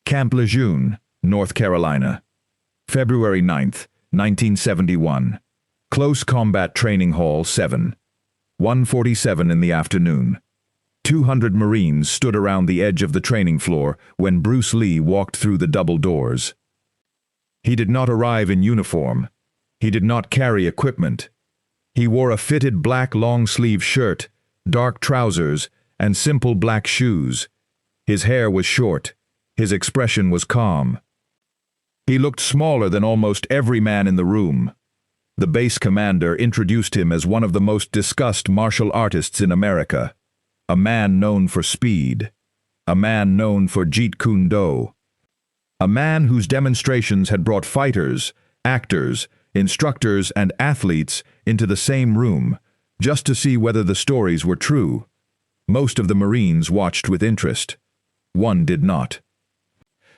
Camp Lejeune, North Carolina. February 9th, 1971. Close Combat Training Hall 7. 1:47 in the afternoon. 200 Marines stood around the edge of the training floor when Bruce Lee walked through the double doors. He did not arrive in uniform. He did not carry equipment. He wore a fitted black long-sleeve shirt, dark trousers, and simple black shoes. His hair was short. His expression was calm. He looked smaller than almost every man in the room. The base commander introduced him as one of the most discussed martial artists in America. A man known for speed. A man known for Jeet Kune Do. A man whose demonstrations had brought fighters, actors, instructors, and athletes into the same room, just to see whether the stories were true. Most of the Marines watched with interest. One did not.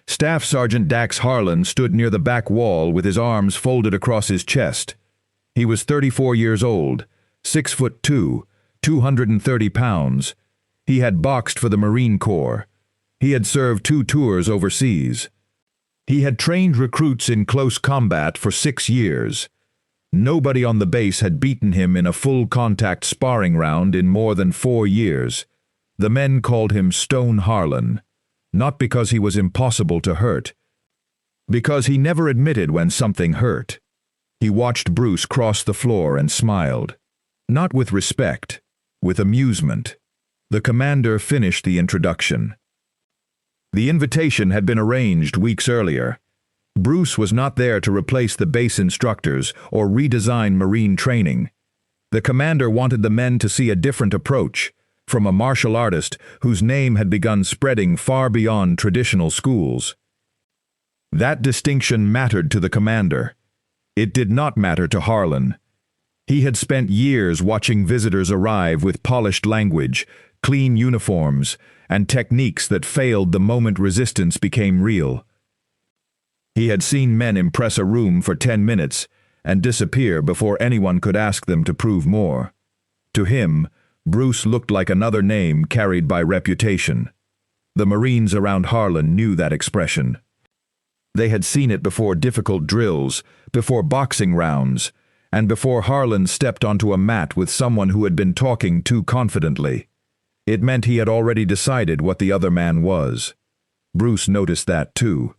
Staff Sergeant Dax Harlan stood near the back wall with his arms folded across his chest. He was 34 years old, 6'2", 230 pounds. He had boxed for the Marine Corps. He had served 2 tours overseas. He had trained recruits in close combat for 6 years. Nobody on the base had beaten him in a full-contact sparring round in more than 4 years. The men called him Stone Harlan, not because he was impossible to hurt, because he never admitted when something hurt. He watched Bruce cross the floor and smiled. Not with respect, with amusement. The commander finished the introduction. The invitation had been arranged weeks earlier. Bruce was not there to replace the base instructors or redesign Marine training. The commander wanted the men to see a different approach, from a martial artist whose name had begun spreading far beyond traditional schools. That distinction mattered to the commander. It did not matter to Harlan. He had spent years watching visitors arrive with polished language, clean uniforms, and techniques that failed the moment resistance became real. He had seen men impress a room for 10 minutes and disappear before anyone could ask them to prove more. To him, Bruce looked like another name carried by reputation. The Marines around Harlan knew that expression. They had seen it before difficult drills, before boxing rounds, and before Harlan stepped onto a mat with someone who had been talking too confidently. It meant he had already decided what the other man was. Bruce noticed that too.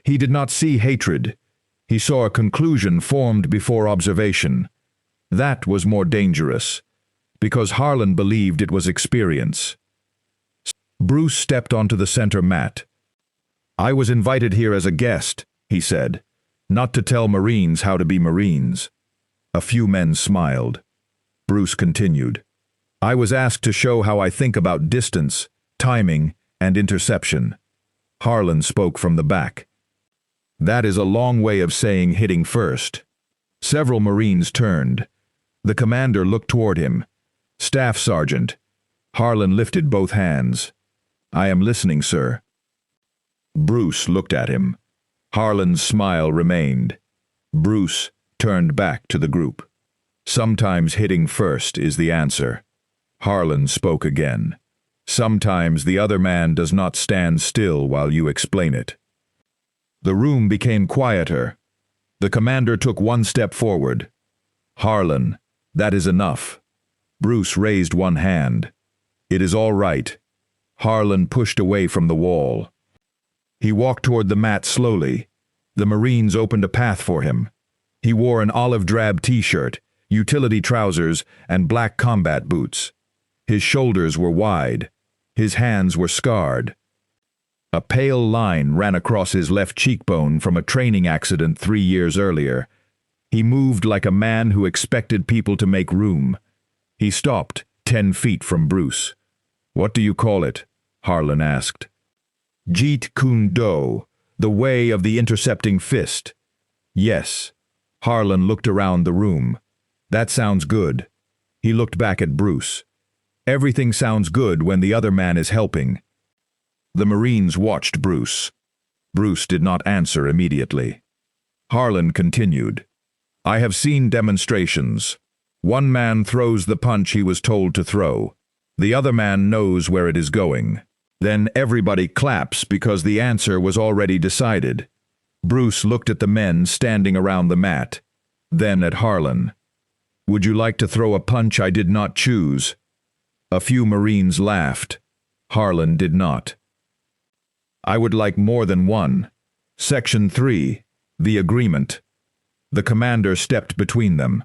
He did not see hatred. He saw a conclusion formed before observation. That was more dangerous, because Harlan believed it was experience. Bruce stepped onto the center mat. "I was invited here as a guest," he said, "not to tell Marines how to be Marines." A few men smiled. Bruce continued, "I was asked to show how I think about distance, timing, and interception." Harlan spoke from the back. "That is a long way of saying hitting first." Several Marines turned. The commander looked toward him. "Staff Sergeant." Harlan lifted both hands. "I am listening, sir." Bruce looked at him. Harlan's smile remained. Bruce turned back to the group. "Sometimes hitting first is the answer." Harlan spoke again. "Sometimes the other man does not stand still while you explain it." The room became quieter. The commander took one step forward. "Harlan, that is enough." Bruce raised one hand. "It is all right." Harlan pushed away from the wall. He walked toward the mat slowly. The Marines opened a path for him. He wore an olive-drab t-shirt, utility trousers, and black combat boots. His shoulders were wide. His hands were scarred. A pale line ran across his left cheekbone from a training accident 3 years earlier. He moved like a man who expected people to make room. He stopped 10 feet from Bruce. "What do you call it?" Harlan asked. "Jeet Kune Do, the way of the intercepting fist." "Yes." Harlan looked around the room. "That sounds good." He looked back at Bruce. "Everything sounds good when the other man is helping." The Marines watched Bruce. Bruce did not answer immediately. Harlan continued, "I have seen demonstrations. One man throws the punch he was told to throw. The other man knows where it is going. Then everybody claps because the answer was already decided. Bruce looked at the men standing around the mat, then at Harlan. "Would you like to throw a punch I did not choose?" A few Marines laughed. Harlan did not. "I would like more than one." Section 3. The Agreement. The commander stepped between them.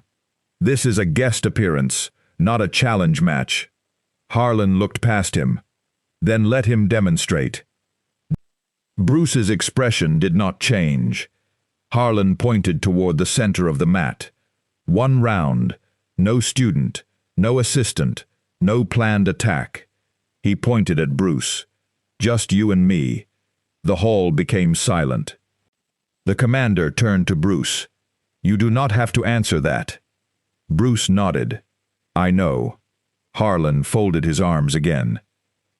"This is a guest appearance, not a challenge match." Harlan looked past him. "Then let him demonstrate." Bruce's expression did not change. Harlan pointed toward the center of the mat. "1 round, no student, no assistant, no planned attack." He pointed at Bruce. "Just you and me." The hall became silent. The commander turned to Bruce. "You do not have to answer that." Bruce nodded. "I know." Harlan folded his arms again.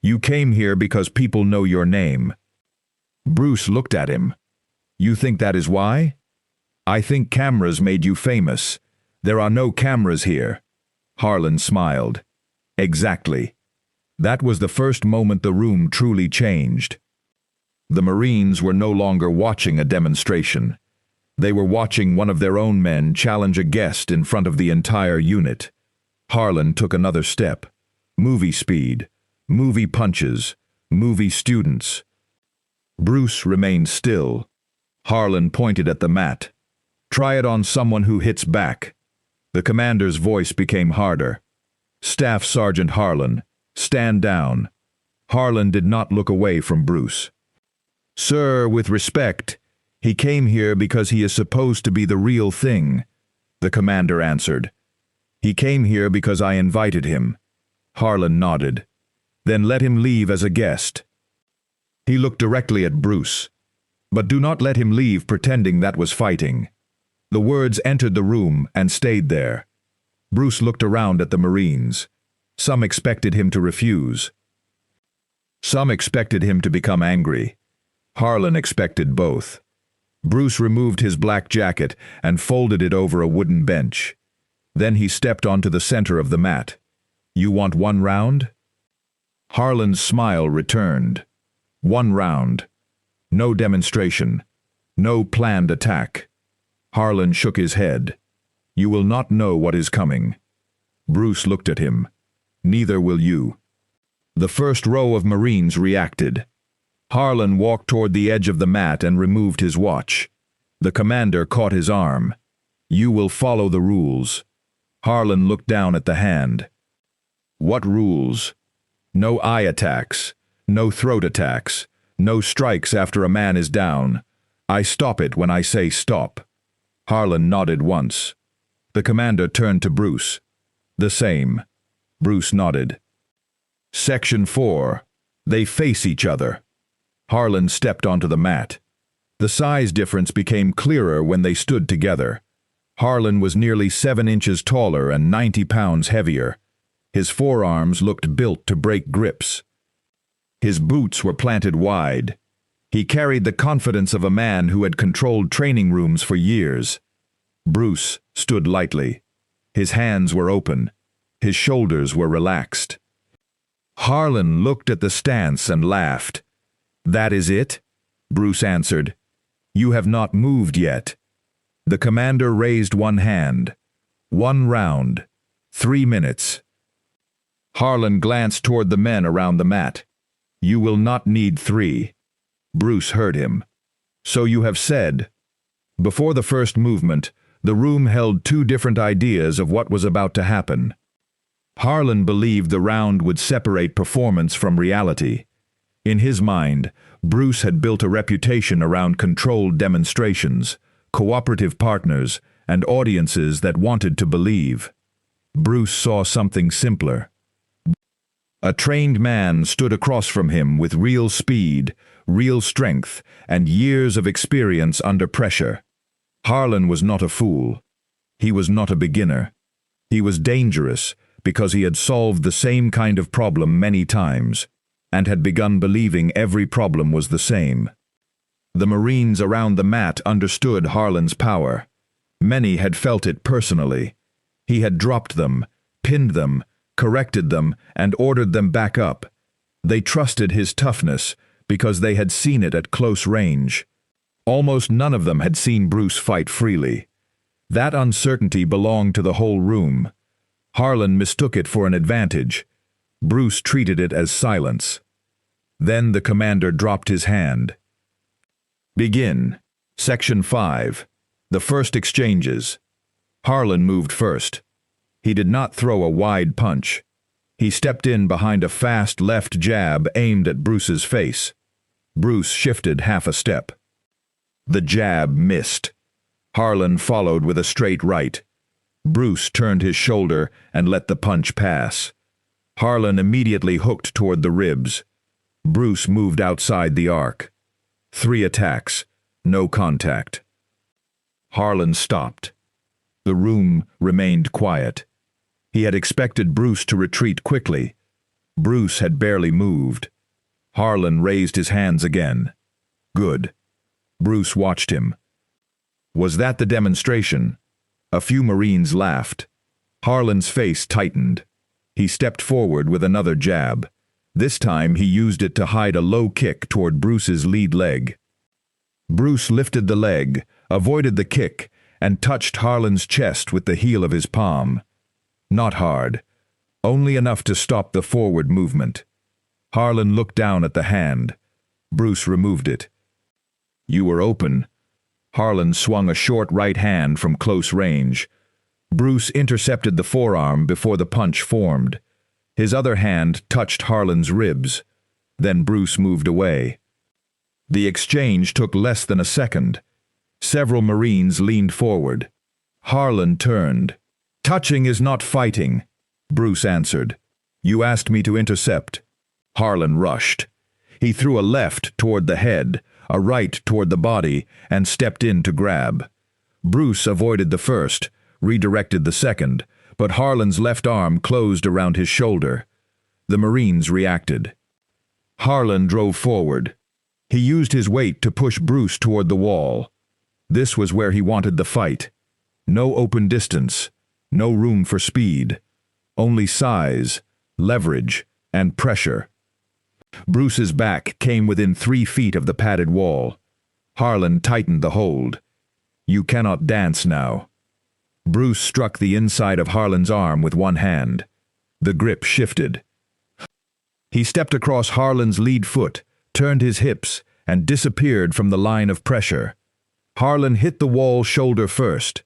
"You came here because people know your name." Bruce looked at him. "You think that is why?" "I think cameras made you famous. There are no cameras here." Harlan smiled. "Exactly." That was the first moment the room truly changed. The Marines were no longer watching a demonstration. They were watching one of their own men challenge a guest in front of the entire unit. Harlan took another step. Movie speed, movie punches, movie students. Bruce remained still. Harlan pointed at the mat. "Try it on someone who hits back." The commander's voice became harder. "Staff Sergeant Harlan, stand down." Harlan did not look away from Bruce. "Sir, with respect, he came here because he is supposed to be the real thing," the commander answered. "He came here because I invited him." Harlan nodded. "Then let him leave as a guest." He looked directly at Bruce. "But do not let him leave pretending that was fighting." The words entered the room and stayed there. Bruce looked around at the Marines. Some expected him to refuse. Some expected him to become angry. Harlan expected both. Bruce removed his black jacket and folded it over a wooden bench. Then he stepped onto the center of the mat. "You want 1 round?" Harlan's smile returned. 1 round. No demonstration. No planned attack. Harlan shook his head. "You will not know what is coming." Bruce looked at him. "Neither will you." The first row of Marines reacted. Harlan walked toward the edge of the mat and removed his watch. The commander caught his arm. "You will follow the rules." Harlan looked down at the hand. "What rules?" "No eye attacks. No throat attacks. No strikes after a man is down. I stop it when I say stop." Harlan nodded once. The commander turned to Bruce. "The same." Bruce nodded. Section 4. They face each other. Harlan stepped onto the mat. The size difference became clearer when they stood together. Harlan was nearly 7 inches taller and 90 pounds heavier. His forearms looked built to break grips. His boots were planted wide. He carried the confidence of a man who had controlled training rooms for years. Bruce stood lightly. His hands were open. His shoulders were relaxed. Harlan looked at the stance and laughed. "That is it?" Bruce answered. "You have not moved yet." The commander raised one hand. 1 round. 3 minutes. Harlan glanced toward the men around the mat. "You will not need 3. Bruce heard him. "So you have said." Before the first movement, the room held 2 different ideas of what was about to happen. Harlan believed the round would separate performance from reality. In his mind, Bruce had built a reputation around controlled demonstrations, cooperative partners, and audiences that wanted to believe. Bruce saw something simpler. A trained man stood across from him with real speed, real strength, and years of experience under pressure. Harlan was not a fool. He was not a beginner. He was dangerous because he had solved the same kind of problem many times, and had begun believing every problem was the same. The Marines around the mat understood Harlan's power. Many had felt it personally. He had dropped them, pinned them, corrected them, and ordered them back up. They trusted his toughness because they had seen it at close range. Almost none of them had seen Bruce fight freely. That uncertainty belonged to the whole room. Harlan mistook it for an advantage. Bruce treated it as silence. Then the commander dropped his hand. Begin. Section 5. The first exchanges. Harlan moved first. He did not throw a wide punch. He stepped in behind a fast left jab aimed at Bruce's face. Bruce shifted half a step. The jab missed. Harlan followed with a straight right. Bruce turned his shoulder and let the punch pass. Harlan immediately hooked toward the ribs. Bruce moved outside the arc. 3 attacks, no contact. Harlan stopped. The room remained quiet. He had expected Bruce to retreat quickly. Bruce had barely moved. Harlan raised his hands again. Good. Bruce watched him. Was that the demonstration? A few Marines laughed. Harlan's face tightened. He stepped forward with another jab. This time he used it to hide a low kick toward Bruce's lead leg. Bruce lifted the leg, avoided the kick, and touched Harlan's chest with the heel of his palm. Not hard, only enough to stop the forward movement. Harlan looked down at the hand. Bruce removed it. You were open. Harlan swung a short right hand from close range. Bruce intercepted the forearm before the punch formed. His other hand touched Harlan's ribs. Then Bruce moved away. The exchange took less than a second. Several Marines leaned forward. Harlan turned. Touching is not fighting, Bruce answered. You asked me to intercept. Harlan rushed. He threw a left toward the head, a right toward the body, and stepped in to grab. Bruce avoided the first, redirected the second, but Harlan's left arm closed around his shoulder. The Marines reacted. Harlan drove forward. He used his weight to push Bruce toward the wall. This was where he wanted the fight. No open distance, no room for speed, only size, leverage, and pressure. Bruce's back came within 3 feet of the padded wall. Harlan tightened the hold. You cannot dance now. Bruce struck the inside of Harlan's arm with one hand. The grip shifted. He stepped across Harlan's lead foot, turned his hips, and disappeared from the line of pressure. Harlan hit the wall shoulder first.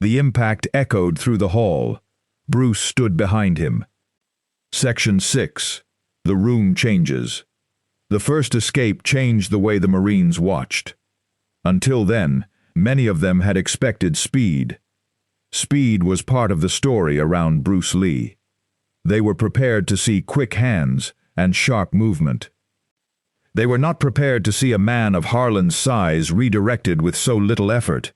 The impact echoed through the hall. Bruce stood behind him. Section 6. The room changes. The first escape changed the way the Marines watched. Until then, many of them had expected speed. Speed was part of the story around Bruce Lee. They were prepared to see quick hands and sharp movement. They were not prepared to see a man of Harlan's size redirected with so little effort.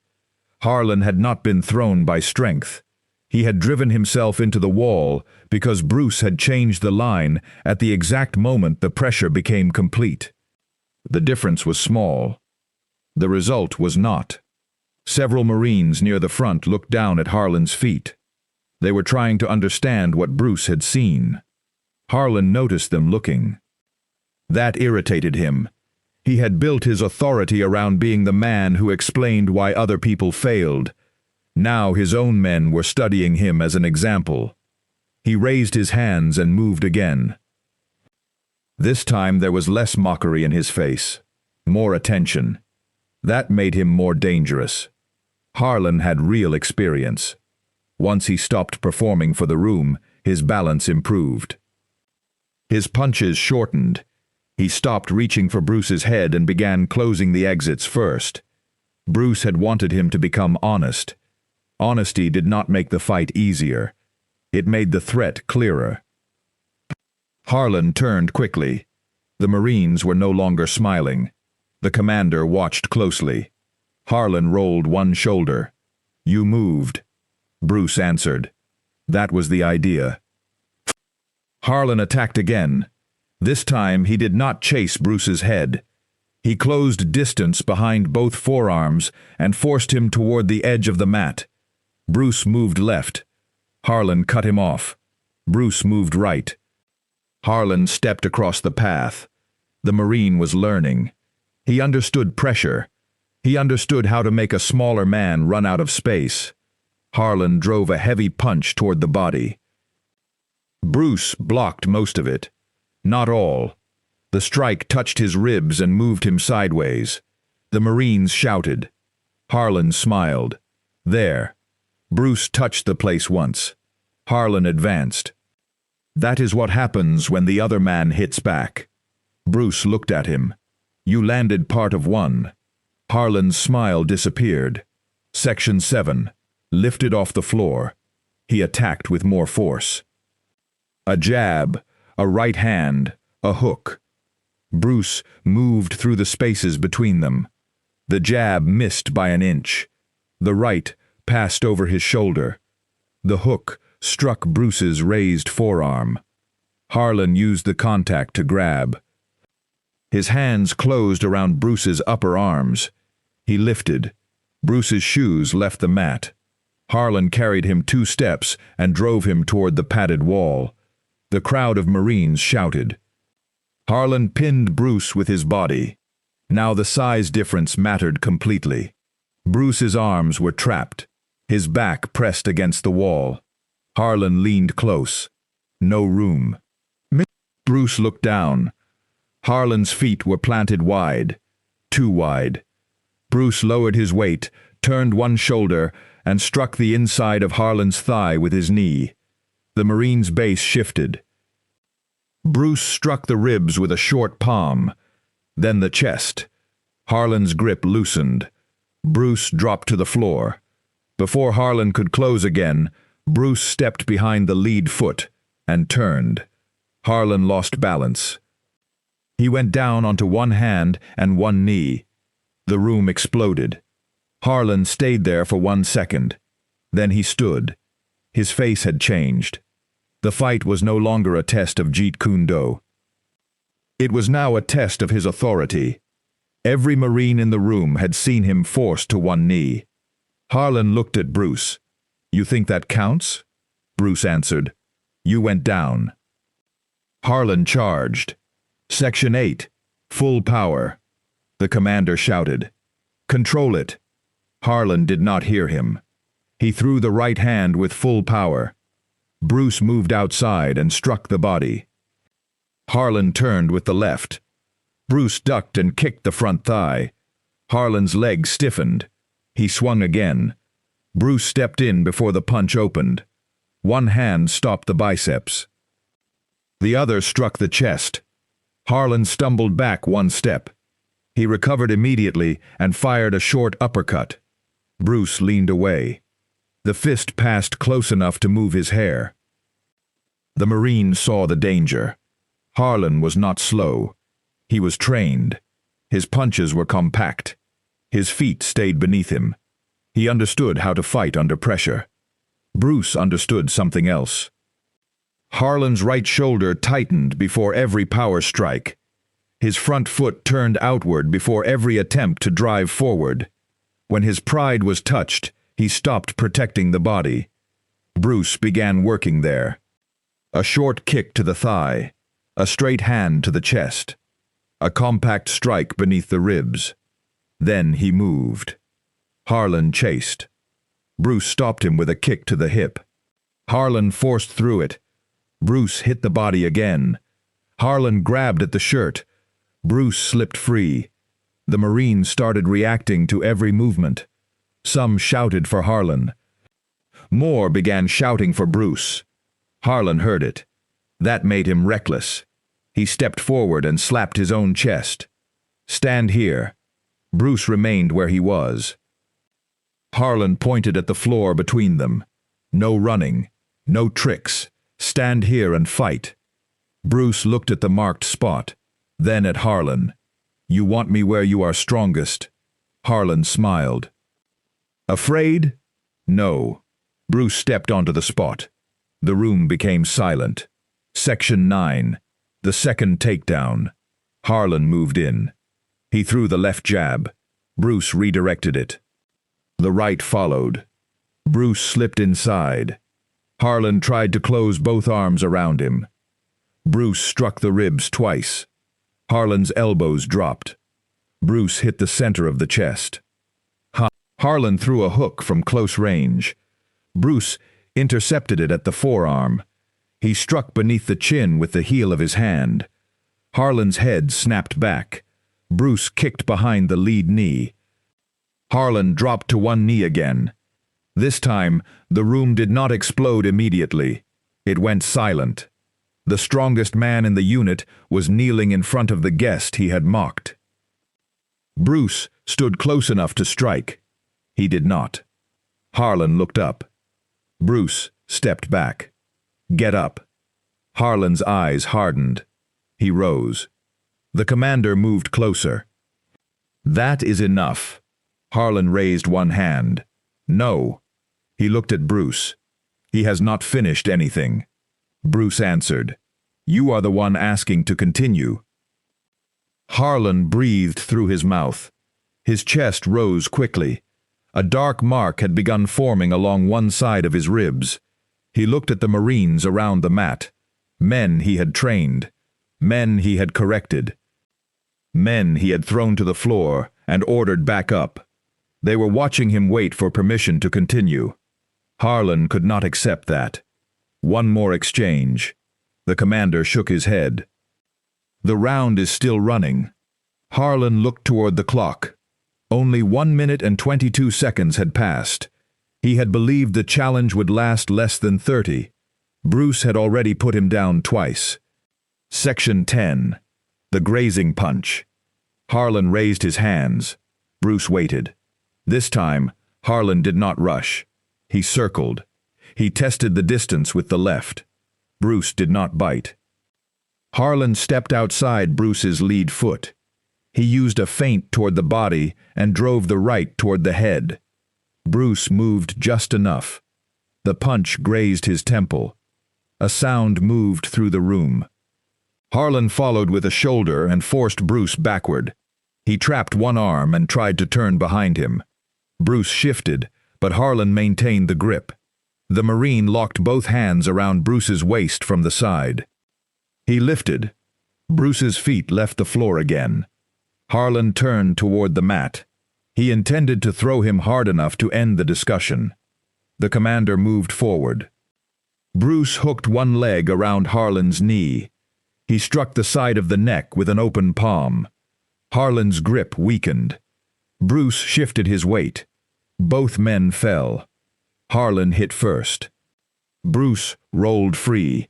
Harlan had not been thrown by strength. He had driven himself into the wall because Bruce had changed the line at the exact moment the pressure became complete. The difference was small. The result was not. Several Marines near the front looked down at Harlan's feet. They were trying to understand what Bruce had seen. Harlan noticed them looking. That irritated him. He had built his authority around being the man who explained why other people failed. Now his own men were studying him as an example. He raised his hands and moved again. This time there was less mockery in his face, more attention. That made him more dangerous. Harlan had real experience. Once he stopped performing for the room, his balance improved. His punches shortened. He stopped reaching for Bruce's head and began closing the exits first. Bruce had wanted him to become honest. Honesty did not make the fight easier. It made the threat clearer. Harlan turned quickly. The Marines were no longer smiling. The commander watched closely. Harlan rolled one shoulder. You moved. Bruce answered. That was the idea. Harlan attacked again. This time he did not chase Bruce's head. He closed distance behind both forearms and forced him toward the edge of the mat. Bruce moved left. Harlan cut him off. Bruce moved right. Harlan stepped across the path. The Marine was learning. He understood pressure. He understood how to make a smaller man run out of space. Harlan drove a heavy punch toward the body. Bruce blocked most of it. Not all. The strike touched his ribs and moved him sideways. The Marines shouted. Harlan smiled. There. Bruce touched the place once. Harlan advanced. That is what happens when the other man hits back. Bruce looked at him. You landed part of one. Harlan's smile disappeared. Section 7. Lifted off the floor. He attacked with more force. A jab, a right hand, a hook. Bruce moved through the spaces between them. The jab missed by an inch. The right passed over his shoulder. The hook struck Bruce's raised forearm. Harlan used the contact to grab. His hands closed around Bruce's upper arms. He lifted. Bruce's shoes left the mat. Harlan carried him 2 steps and drove him toward the padded wall. The crowd of Marines shouted. Harlan pinned Bruce with his body. Now the size difference mattered completely. Bruce's arms were trapped, his back pressed against the wall. Harlan leaned close. No room. Bruce looked down. Harlan's feet were planted wide, too wide. Bruce lowered his weight, turned one shoulder, and struck the inside of Harlan's thigh with his knee. The Marine's base shifted. Bruce struck the ribs with a short palm, then the chest. Harlan's grip loosened. Bruce dropped to the floor. Before Harlan could close again, Bruce stepped behind the lead foot and turned. Harlan lost balance. He went down onto one hand and one knee. The room exploded. Harlan stayed there for 1 second. Then he stood. His face had changed. The fight was no longer a test of Jeet Kune Do. It was now a test of his authority. Every Marine in the room had seen him forced to one knee. Harlan looked at Bruce. You think that counts? Bruce answered. You went down. Harlan charged. Section 8. Full power. The commander shouted. Control it. Harlan did not hear him. He threw the right hand with full power. Bruce moved outside and struck the body. Harlan turned with the left. Bruce ducked and kicked the front thigh. Harlan's leg stiffened. He swung again. Bruce stepped in before the punch opened. One hand stopped the biceps. The other struck the chest. Harlan stumbled back 1 step. He recovered immediately and fired a short uppercut. Bruce leaned away. The fist passed close enough to move his hair. The Marine saw the danger. Harlan was not slow. He was trained. His punches were compact. His feet stayed beneath him. He understood how to fight under pressure. Bruce understood something else. Harlan's right shoulder tightened before every power strike. His front foot turned outward before every attempt to drive forward. When his pride was touched, he stopped protecting the body. Bruce began working there. A short kick to the thigh, a straight hand to the chest, a compact strike beneath the ribs. Then he moved. Harlan chased. Bruce stopped him with a kick to the hip. Harlan forced through it. Bruce hit the body again. Harlan grabbed at the shirt. Bruce slipped free. The Marines started reacting to every movement. Some shouted for Harlan. More began shouting for Bruce. Harlan heard it. That made him reckless. He stepped forward and slapped his own chest. Stand here. Bruce remained where he was. Harlan pointed at the floor between them. No running. No tricks. Stand here and fight. Bruce looked at the marked spot, then at Harlan. You want me where you are strongest. Harlan smiled. Afraid? No. Bruce stepped onto the spot. The room became silent. Section 9. The second takedown. Harlan moved in. He threw the left jab. Bruce redirected it. The right followed. Bruce slipped inside. Harlan tried to close both arms around him. Bruce struck the ribs twice. Harlan's elbows dropped. Bruce hit the center of the chest. Harlan threw a hook from close range. Bruce intercepted it at the forearm. He struck beneath the chin with the heel of his hand. Harlan's head snapped back. Bruce kicked behind the lead knee. Harlan dropped to one knee again. This time, the room did not explode immediately. It went silent. The strongest man in the unit was kneeling in front of the guest he had mocked. Bruce stood close enough to strike. He did not. Harlan looked up. Bruce stepped back. "Get up." Harlan's eyes hardened. He rose. The commander moved closer. "That is enough." Harlan raised one hand. "No." He looked at Bruce. "He has not finished anything." Bruce answered, "You are the one asking to continue." Harlan breathed through his mouth. His chest rose quickly. A dark mark had begun forming along one side of his ribs. He looked at the Marines around the mat. Men he had trained. Men he had corrected. Men he had thrown to the floor and ordered back up. They were watching him wait for permission to continue. Harlan could not accept that. One more exchange. The commander shook his head. "The round is still running." Harlan looked toward the clock. Only 1 minute and 22 seconds had passed. He had believed the challenge would last less than 30. Bruce had already put him down twice. Section 10. The grazing punch. Harlan raised his hands. Bruce waited. This time, Harlan did not rush. He circled. He tested the distance with the left. Bruce did not bite. Harlan stepped outside Bruce's lead foot. He used a feint toward the body and drove the right toward the head. Bruce moved just enough. The punch grazed his temple. A sound moved through the room. Harlan followed with a shoulder and forced Bruce backward. He trapped one arm and tried to turn behind him. Bruce shifted, but Harlan maintained the grip. The Marine locked both hands around Bruce's waist from the side. He lifted. Bruce's feet left the floor again. Harlan turned toward the mat. He intended to throw him hard enough to end the discussion. The commander moved forward. Bruce hooked one leg around Harlan's knee. He struck the side of the neck with an open palm. Harlan's grip weakened. Bruce shifted his weight. Both men fell. Harlan hit first. Bruce rolled free.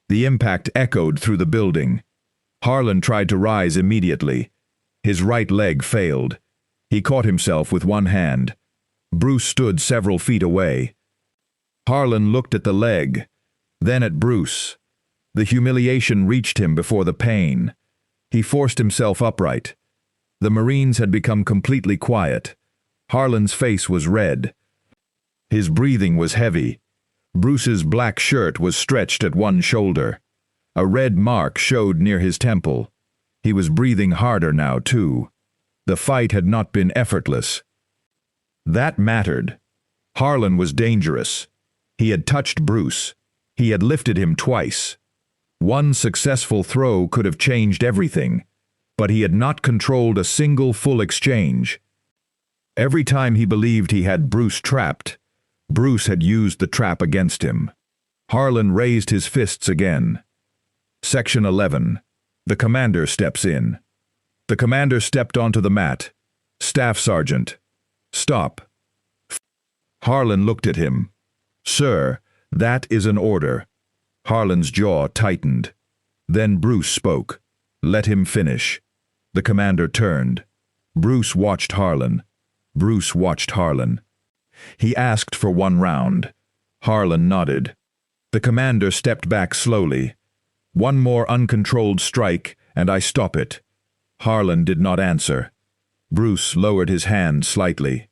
The impact echoed through the building. Harlan tried to rise immediately. His right leg failed. He caught himself with one hand. Bruce stood several feet away. Harlan looked at the leg, then at Bruce. The humiliation reached him before the pain. He forced himself upright. The Marines had become completely quiet. Harlan's face was red. His breathing was heavy. Bruce's black shirt was stretched at one shoulder. A red mark showed near his temple. He was breathing harder now, too. The fight had not been effortless. That mattered. Harlan was dangerous. He had touched Bruce. He had lifted him twice. One successful throw could have changed everything, but he had not controlled a single full exchange. Every time he believed he had Bruce trapped, Bruce had used the trap against him. Harlan raised his fists again. Section 11. The commander steps in. The commander stepped onto the mat. "Staff Sergeant." "Stop." Harlan looked at him. "Sir, that is an order." Harlan's jaw tightened. Then Bruce spoke. "Let him finish." The commander turned. Bruce watched Harlan. Bruce watched Harlan. He asked for one round. Harlan nodded. The commander stepped back slowly. "One more uncontrolled strike, and I stop it." Harlan did not answer. Bruce lowered his hand slightly.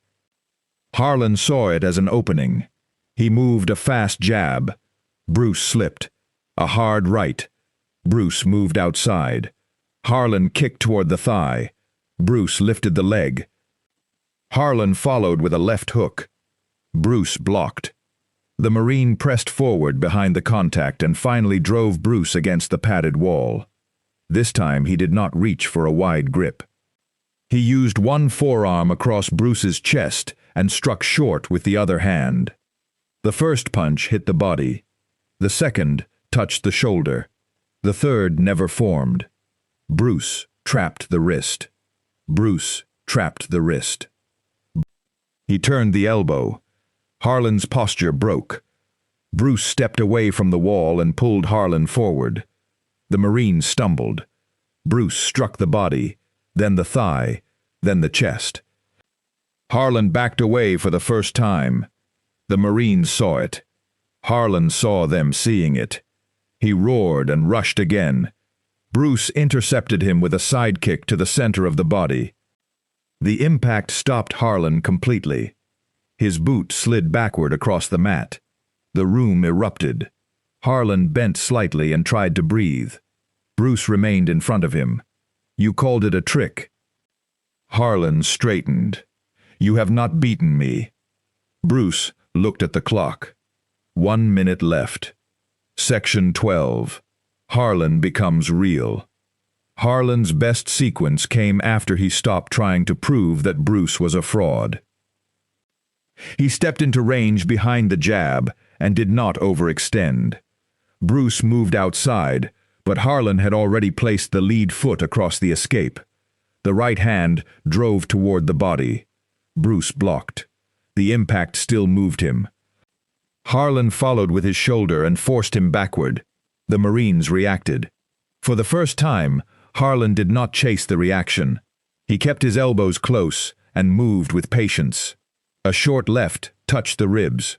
Harlan saw it as an opening. He moved a fast jab. Bruce slipped. A hard right. Bruce moved outside. Harlan kicked toward the thigh. Bruce lifted the leg. Harlan followed with a left hook. Bruce blocked. The Marine pressed forward behind the contact and finally drove Bruce against the padded wall. This time he did not reach for a wide grip. He used one forearm across Bruce's chest and struck short with the other hand. The first punch hit the body. The second touched the shoulder. The third never formed. Bruce trapped the wrist. Bruce trapped the wrist. He turned the elbow. Harlan's posture broke. Bruce stepped away from the wall and pulled Harlan forward. The Marine stumbled. Bruce struck the body, then the thigh, then the chest. Harlan backed away for the first time. The Marines saw it. Harlan saw them seeing it. He roared and rushed again. Bruce intercepted him with a sidekick to the center of the body. The impact stopped Harlan completely. His boot slid backward across the mat. The room erupted. Harlan bent slightly and tried to breathe. Bruce remained in front of him. "You called it a trick." Harlan straightened. "You have not beaten me." Bruce looked at the clock. 1 minute left. Section 12. Harlan becomes real. Harlan's best sequence came after he stopped trying to prove that Bruce was a fraud. He stepped into range behind the jab and did not overextend. Bruce moved outside, but Harlan had already placed the lead foot across the escape. The right hand drove toward the body. Bruce blocked. The impact still moved him. Harlan followed with his shoulder and forced him backward. The Marines reacted. For the first time, Harlan did not chase the reaction. He kept his elbows close and moved with patience. A short left touched the ribs.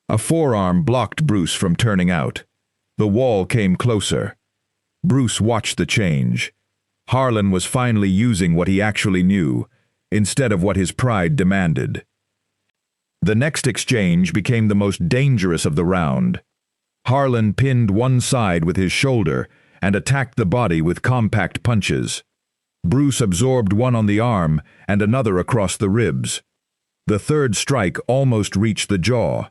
A forearm blocked Bruce from turning out. The wall came closer. Bruce watched the change. Harlan was finally using what he actually knew, instead of what his pride demanded. The next exchange became the most dangerous of the round. Harlan pinned one side with his shoulder and attacked the body with compact punches. Bruce absorbed one on the arm and another across the ribs. The third strike almost reached the jaw.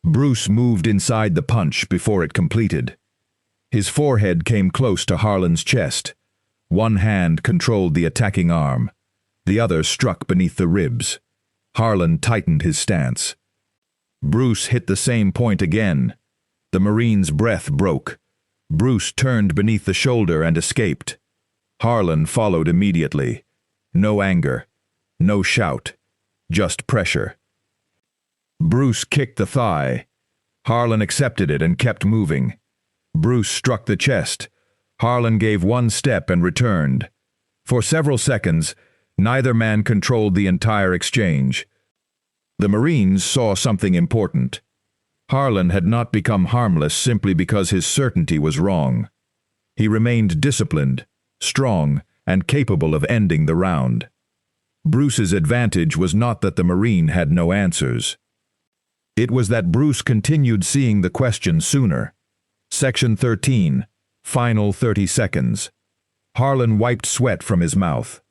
Bruce moved inside the punch before it completed. His forehead came close to Harlan's chest. One hand controlled the attacking arm. The other struck beneath the ribs. Harlan tightened his stance. Bruce hit the same point again. The Marine's breath broke. Bruce turned beneath the shoulder and escaped. Harlan followed immediately. No anger. No shout. Just pressure. Bruce kicked the thigh. Harlan accepted it and kept moving. Bruce struck the chest. Harlan gave one step and returned. For several seconds, neither man controlled the entire exchange. The Marines saw something important. Harlan had not become harmless simply because his certainty was wrong. He remained disciplined, strong, and capable of ending the round. Bruce's advantage was not that the Marine had no answers. It was that Bruce continued seeing the question sooner. Section 13. Final 30 seconds. Harlan wiped sweat from his mouth.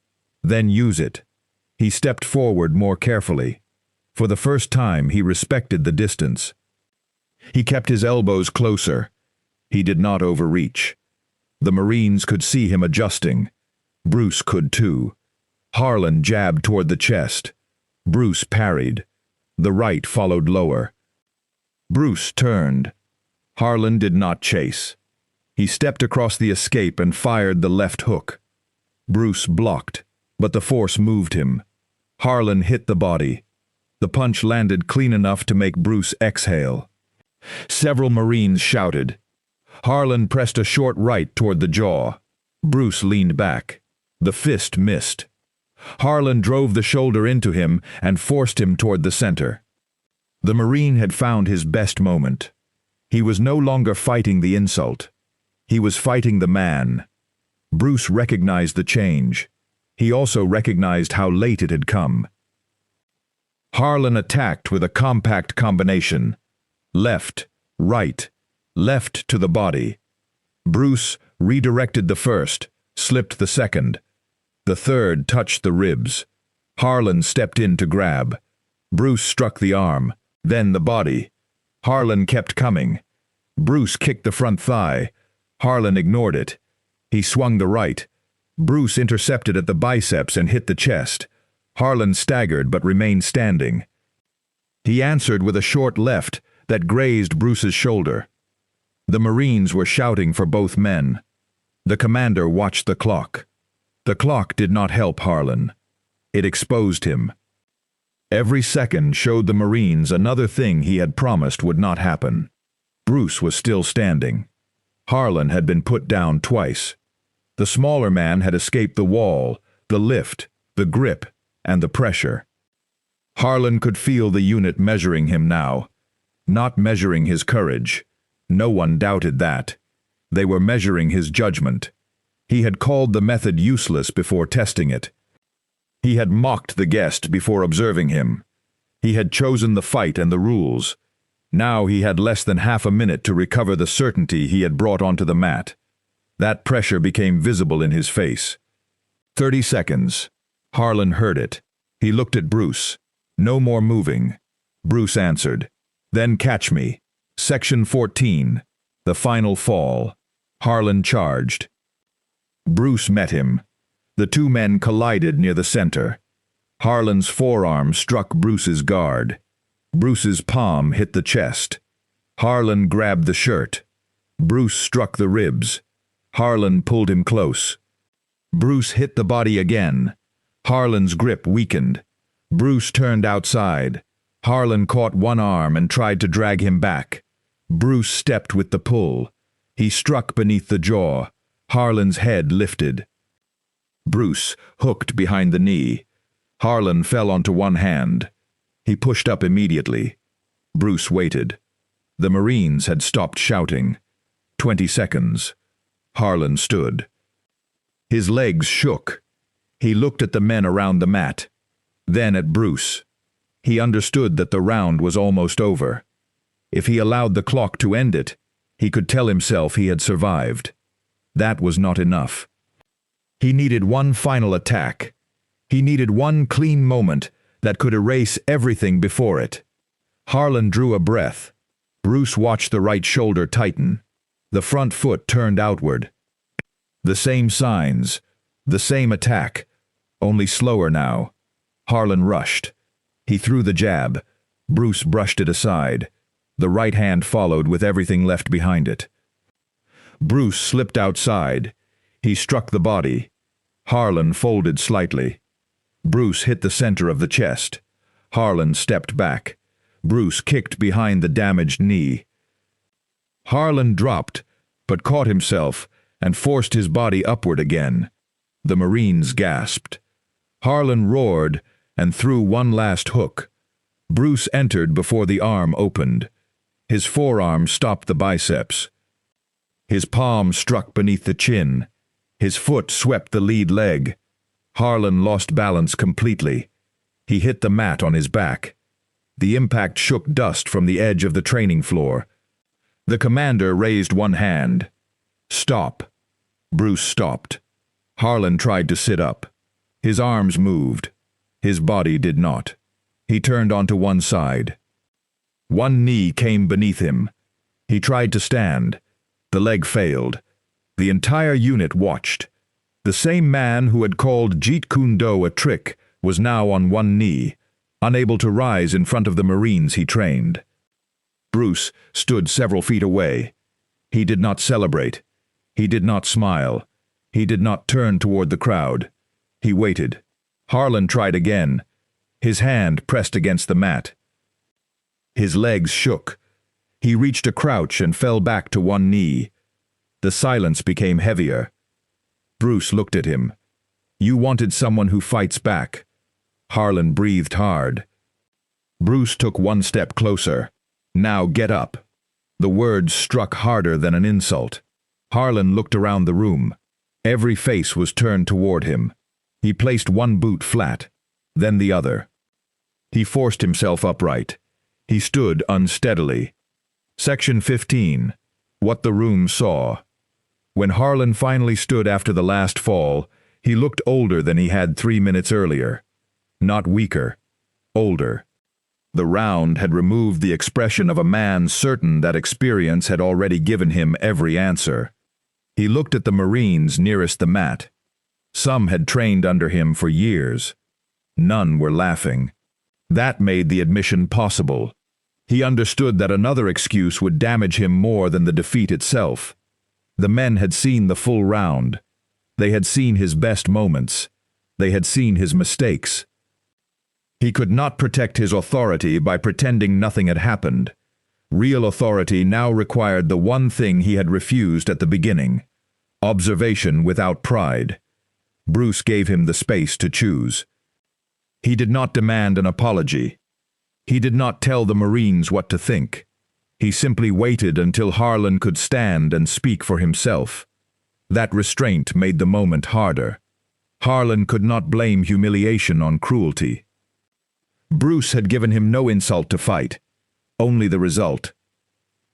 Then use it. He stepped forward more carefully. For the first time, he respected the distance. He kept his elbows closer. He did not overreach. The Marines could see him adjusting. Bruce could too. Harlan jabbed toward the chest. Bruce parried. The right followed lower. Bruce turned. Harlan did not chase. He stepped across the escape and fired the left hook. Bruce blocked, but the force moved him. Harlan hit the body. The punch landed clean enough to make Bruce exhale. Several Marines shouted. Harlan pressed a short right toward the jaw. Bruce leaned back. The fist missed. Harlan drove the shoulder into him and forced him toward the center. The Marine had found his best moment. He was no longer fighting the insult. He was fighting the man. Bruce recognized the change. He also recognized how late it had come. Harlan attacked with a compact combination. Left, right, left to the body. Bruce redirected the first, slipped the second. The third touched the ribs. Harlan stepped in to grab. Bruce struck the arm, then the body. Harlan kept coming. Bruce kicked the front thigh. Harlan ignored it. He swung the right. Bruce intercepted at the biceps and hit the chest. Harlan staggered but remained standing. He answered with a short left that grazed Bruce's shoulder. The Marines were shouting for both men. The commander watched the clock. The clock did not help Harlan. It exposed him. Every second showed the Marines another thing he had promised would not happen. Bruce was still standing. Harlan had been put down twice. The smaller man had escaped the wall, the lift, the grip, and the pressure. Harlan could feel the unit measuring him now. Not measuring his courage. No one doubted that. They were measuring his judgment. He had called the method useless before testing it. He had mocked the guest before observing him. He had chosen the fight and the rules. Now he had less than half a minute to recover the certainty he had brought onto the mat. That pressure became visible in his face. 30 seconds. Harlan heard it. He looked at Bruce. No more moving. Bruce answered. Then catch me. Section 14. The final fall. Harlan charged. Bruce met him. The two men collided near the center. Harlan's forearm struck Bruce's guard. Bruce's palm hit the chest. Harlan grabbed the shirt. Bruce struck the ribs. Harlan pulled him close. Bruce hit the body again. Harlan's grip weakened. Bruce turned outside. Harlan caught one arm and tried to drag him back. Bruce stepped with the pull. He struck beneath the jaw. Harlan's head lifted. Bruce hooked behind the knee. Harlan fell onto one hand. He pushed up immediately. Bruce waited. The Marines had stopped shouting. 20 seconds. Harlan stood. His legs shook. He looked at the men around the mat. Then at Bruce. He understood that the round was almost over. If he allowed the clock to end it, he could tell himself he had survived. That was not enough. He needed one final attack. He needed one clean moment that could erase everything before it. Harlan drew a breath. Bruce watched the right shoulder tighten. The front foot turned outward. The same signs, the same attack, only slower now. Harlan rushed. He threw the jab. Bruce brushed it aside. The right hand followed with everything left behind it. Bruce slipped outside. He struck the body. Harlan folded slightly. Bruce hit the center of the chest. Harlan stepped back. Bruce kicked behind the damaged knee. Harlan dropped, but caught himself and forced his body upward again. The Marines gasped. Harlan roared and threw one last hook. Bruce entered before the arm opened. His forearm stopped the biceps. His palm struck beneath the chin. His foot swept the lead leg. Harlan lost balance completely. He hit the mat on his back. The impact shook dust from the edge of the training floor. The commander raised one hand. Stop. Bruce stopped. Harlan tried to sit up. His arms moved. His body did not. He turned onto one side. One knee came beneath him. He tried to stand. The leg failed. The entire unit watched. The same man who had called Jeet Kune Do a trick was now on one knee, unable to rise in front of the Marines he trained. Bruce stood several feet away. He did not celebrate. He did not smile. He did not turn toward the crowd. He waited. Harlan tried again. His hand pressed against the mat. His legs shook. He reached a crouch and fell back to one knee. The silence became heavier. Bruce looked at him. You wanted someone who fights back. Harlan breathed hard. Bruce took one step closer. Now get up. The words struck harder than an insult. Harlan looked around the room. Every face was turned toward him. He placed one boot flat, then the other. He forced himself upright. He stood unsteadily. Section 15. What the room saw. When Harlan finally stood after the last fall, he looked older than he had 3 minutes earlier. Not weaker. Older. The round had removed the expression of a man certain that experience had already given him every answer. He looked at the Marines nearest the mat. Some had trained under him for years. None were laughing. That made the admission possible. He understood that another excuse would damage him more than the defeat itself. The men had seen the full round. They had seen his best moments. They had seen his mistakes. He could not protect his authority by pretending nothing had happened. Real authority now required the one thing he had refused at the beginning: observation without pride. Bruce gave him the space to choose. He did not demand an apology. He did not tell the Marines what to think. He simply waited until Harlan could stand and speak for himself. That restraint made the moment harder. Harlan could not blame humiliation on cruelty. Bruce had given him no insult to fight, only the result.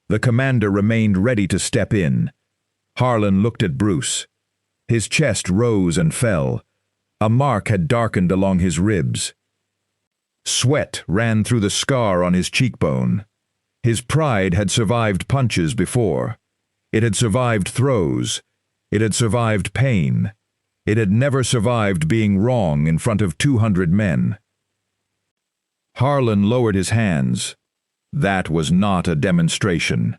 The commander remained ready to step in. Harlan looked at Bruce. His chest rose and fell. A mark had darkened along his ribs. Sweat ran through the scar on his cheekbone. His pride had survived punches before. It had survived throws. It had survived pain. It had never survived being wrong in front of 200 men. Harlan lowered his hands. That was not a demonstration.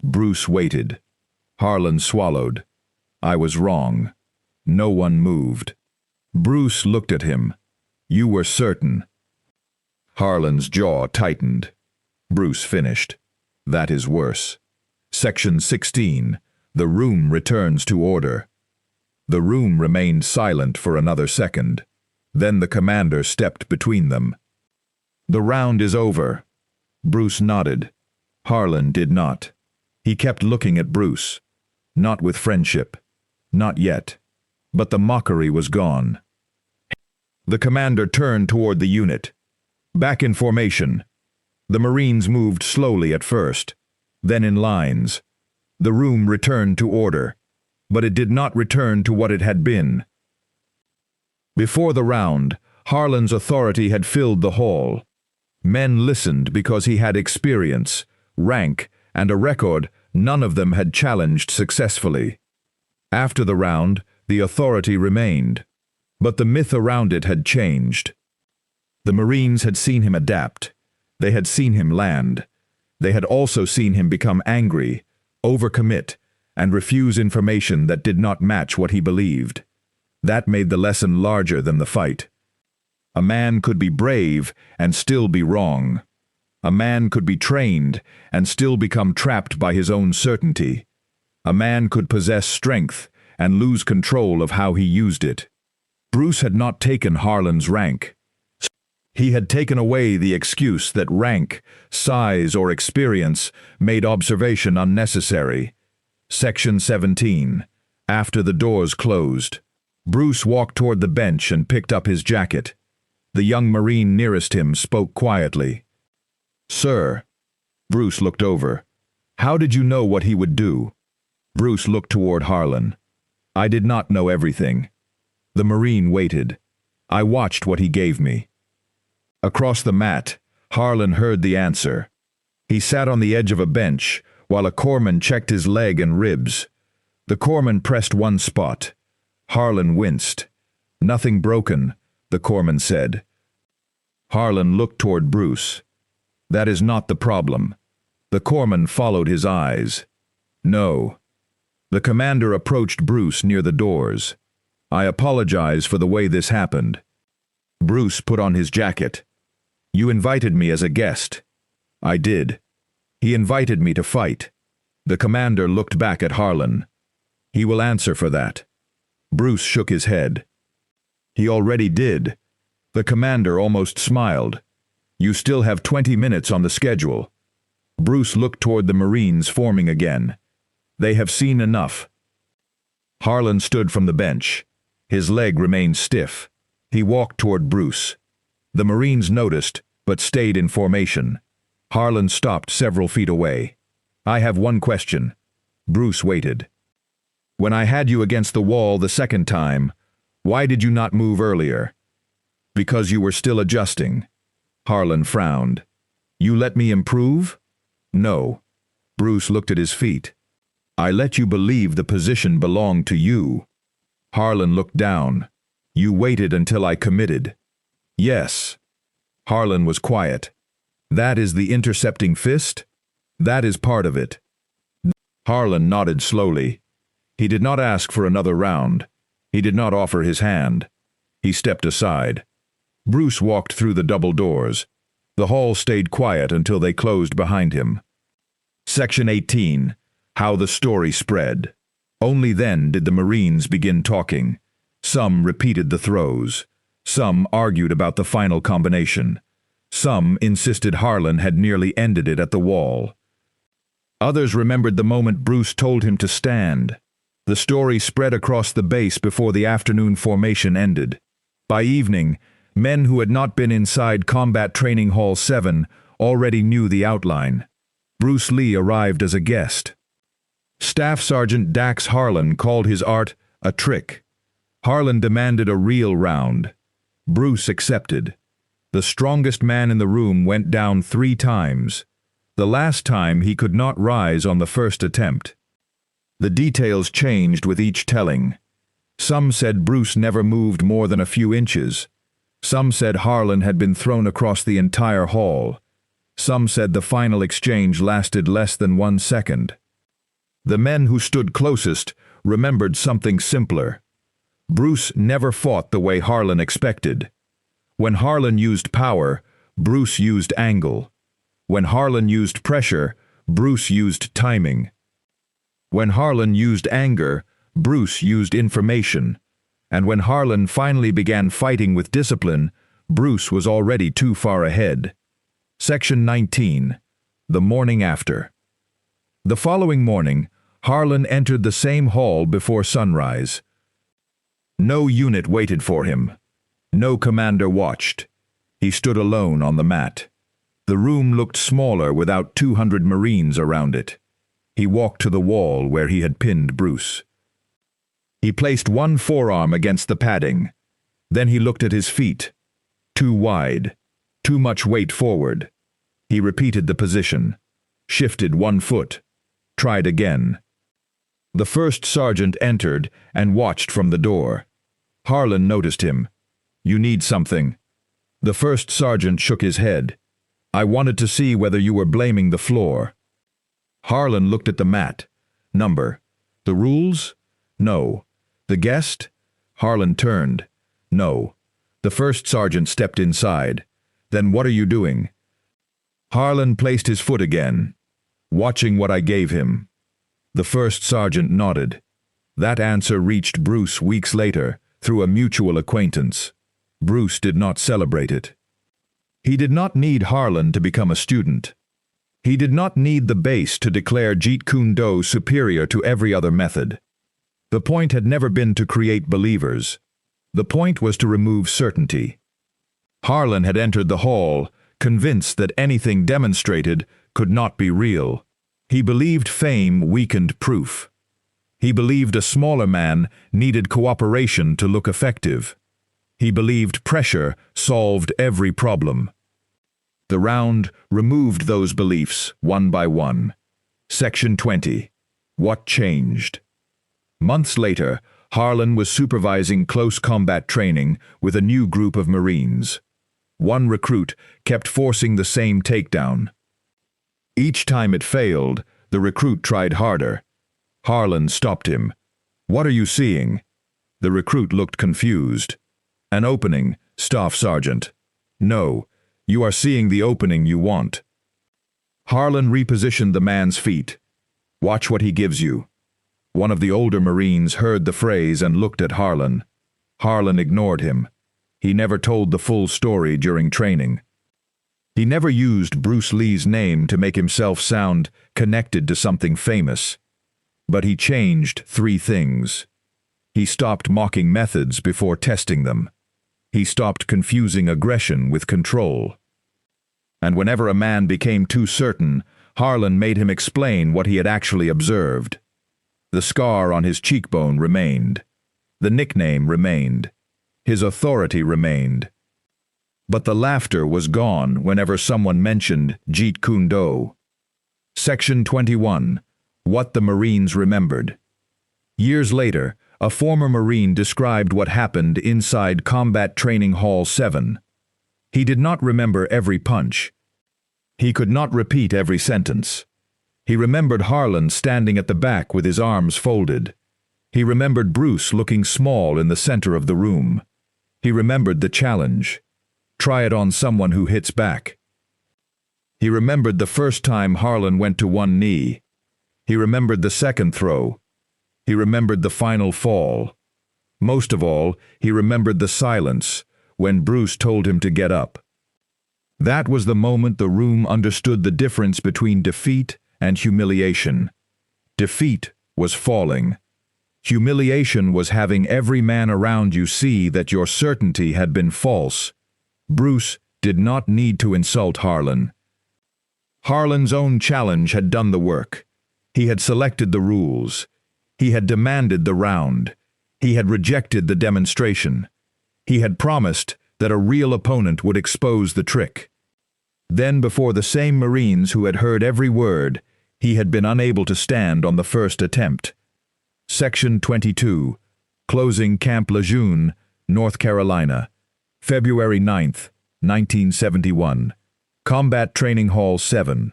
Bruce waited. Harlan swallowed. I was wrong. No one moved. Bruce looked at him. You were certain. Harlan's jaw tightened. Bruce finished. That is worse. Section 16. The room returns to order. The room remained silent for another second. Then the commander stepped between them. The round is over. Bruce nodded. Harlan did not. He kept looking at Bruce. Not with friendship. Not yet. But the mockery was gone. The commander turned toward the unit. Back in formation. The Marines moved slowly at first, then in lines. The room returned to order, but it did not return to what it had been. Before the round, Harlan's authority had filled the hall. Men listened because he had experience, rank, and a record none of them had challenged successfully. After the round, the authority remained, but the myth around it had changed. The Marines had seen him adapt. They had seen him land. They had also seen him become angry, overcommit, and refuse information that did not match what he believed. That made the lesson larger than the fight. A man could be brave and still be wrong. A man could be trained and still become trapped by his own certainty. A man could possess strength and lose control of how he used it. Bruce had not taken Harlan's rank. He had taken away the excuse that rank, size, or experience made observation unnecessary. Section 17. After the doors closed, Bruce walked toward the bench and picked up his jacket. The young Marine nearest him spoke quietly. "Sir." Bruce looked over. "How did you know what he would do?" Bruce looked toward Harlan. "I did not know everything." The Marine waited. "I watched what he gave me." Across the mat, Harlan heard the answer. He sat on the edge of a bench, while a corpsman checked his leg and ribs. The corpsman pressed one spot. Harlan winced. "Nothing broken," the corpsman said. Harlan looked toward Bruce. "That is not the problem." The corpsman followed his eyes. "No." The commander approached Bruce near the doors. "I apologize for the way this happened." Bruce put on his jacket. "You invited me as a guest." "I did." "He invited me to fight." The commander looked back at Harlan. "He will answer for that." Bruce shook his head. "He already did." The commander almost smiled. "You still have 20 minutes on the schedule." Bruce looked toward the Marines forming again. "They have seen enough." Harlan stood from the bench. His leg remained stiff. He walked toward Bruce. The Marines noticed, but stayed in formation. Harlan stopped several feet away. "I have one question." Bruce waited. "When I had you against the wall the second time, why did you not move earlier?" "Because you were still adjusting." Harlan frowned. You let me improve? No. Bruce looked at his feet. I let you believe the position belonged to you. Harlan looked down. You waited until I committed. Yes. Harlan was quiet. That is the intercepting fist? That is part of it. Harlan nodded slowly. He did not ask for another round. He did not offer his hand. He stepped aside. Bruce walked through the double doors. The hall stayed quiet until they closed behind him. Section 18. How the story spread. Only then did the Marines begin talking. Some repeated the throws. Some argued about the final combination. Some insisted Harlan had nearly ended it at the wall. Others remembered the moment Bruce told him to stand. The story spread across the base before the afternoon formation ended. By evening, men who had not been inside Combat Training Hall 7 already knew the outline. Bruce Lee arrived as a guest. Staff Sergeant Dax Harlan called his art a trick. Harlan demanded a real round. Bruce accepted. The strongest man in the room went down 3 times. The last time he could not rise on the first attempt. The details changed with each telling. Some said Bruce never moved more than a few inches. Some said Harlan had been thrown across the entire hall. Some said the final exchange lasted less than 1 second. The men who stood closest remembered something simpler. Bruce never fought the way Harlan expected. When Harlan used power, Bruce used angle. When Harlan used pressure, Bruce used timing. When Harlan used anger, Bruce used information. And when Harlan finally began fighting with discipline, Bruce was already too far ahead. Section 19. The morning after. The following morning, Harlan entered the same hall before sunrise. No unit waited for him. No commander watched. He stood alone on the mat. The room looked smaller without 200 Marines around it. He walked to the wall where he had pinned Bruce. He placed one forearm against the padding. Then he looked at his feet. Too wide. Too much weight forward. He repeated the position. Shifted 1 foot. Tried again. The first sergeant entered and watched from the door. Harlan noticed him. You need something. The first sergeant shook his head. I wanted to see whether you were blaming the floor. Harlan looked at the mat. Number. The rules? No. The guest? Harlan turned. No. The first sergeant stepped inside. Then what are you doing? Harlan placed his foot again. Watching what I gave him. The first sergeant nodded. That answer reached Bruce weeks later, through a mutual acquaintance. Bruce did not celebrate it. He did not need Harlan to become a student. He did not need the base to declare Jeet Kune Do superior to every other method. The point had never been to create believers. The point was to remove certainty. Harlan had entered the hall, convinced that anything demonstrated could not be real. He believed fame weakened proof. He believed a smaller man needed cooperation to look effective. He believed pressure solved every problem. The round removed those beliefs one by one. Section 20. What changed? Months later, Harlan was supervising close combat training with a new group of Marines. One recruit kept forcing the same takedown. Each time it failed, the recruit tried harder. Harlan stopped him. What are you seeing? The recruit looked confused. An opening, Staff Sergeant. No, you are seeing the opening you want. Harlan repositioned the man's feet. Watch what he gives you. One of the older Marines heard the phrase and looked at Harlan. Harlan ignored him. He never told the full story during training. He never used Bruce Lee's name to make himself sound connected to something famous. But he changed 3 things. He stopped mocking methods before testing them. He stopped confusing aggression with control. And whenever a man became too certain, Harlan made him explain what he had actually observed. The scar on his cheekbone remained. The nickname remained. His authority remained. But the laughter was gone whenever someone mentioned Jeet Kune Do. Section 21. What the Marines Remembered. Years later, a former Marine described what happened inside Combat Training Hall 7. He did not remember every punch. He could not repeat every sentence. He remembered Harlan standing at the back with his arms folded. He remembered Bruce looking small in the center of the room. He remembered the challenge. Try it on someone who hits back. He remembered the first time Harlan went to one knee. He remembered the second throw. He remembered the final fall. Most of all, he remembered the silence when Bruce told him to get up. That was the moment the room understood the difference between defeat and humiliation. Defeat was falling. Humiliation was having every man around you see that your certainty had been false. Bruce did not need to insult Harlan. Harlan's own challenge had done the work. He had selected the rules. He had demanded the round. He had rejected the demonstration. He had promised that a real opponent would expose the trick. Then, before the same Marines who had heard every word, he had been unable to stand on the first attempt. Section 22. Closing Camp Lejeune, North Carolina. February 9th, 1971. Combat Training Hall 7.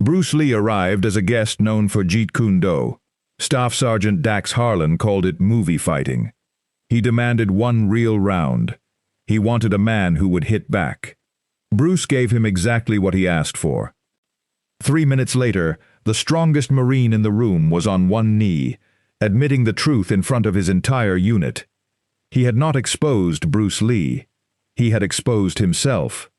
Bruce Lee arrived as a guest known for Jeet Kune Do. Staff Sergeant Dax Harlan called it movie fighting. He demanded one real round. He wanted a man who would hit back. Bruce gave him exactly what he asked for. 3 minutes later, the strongest Marine in the room was on one knee, admitting the truth in front of his entire unit. He had not exposed Bruce Lee. He had exposed himself.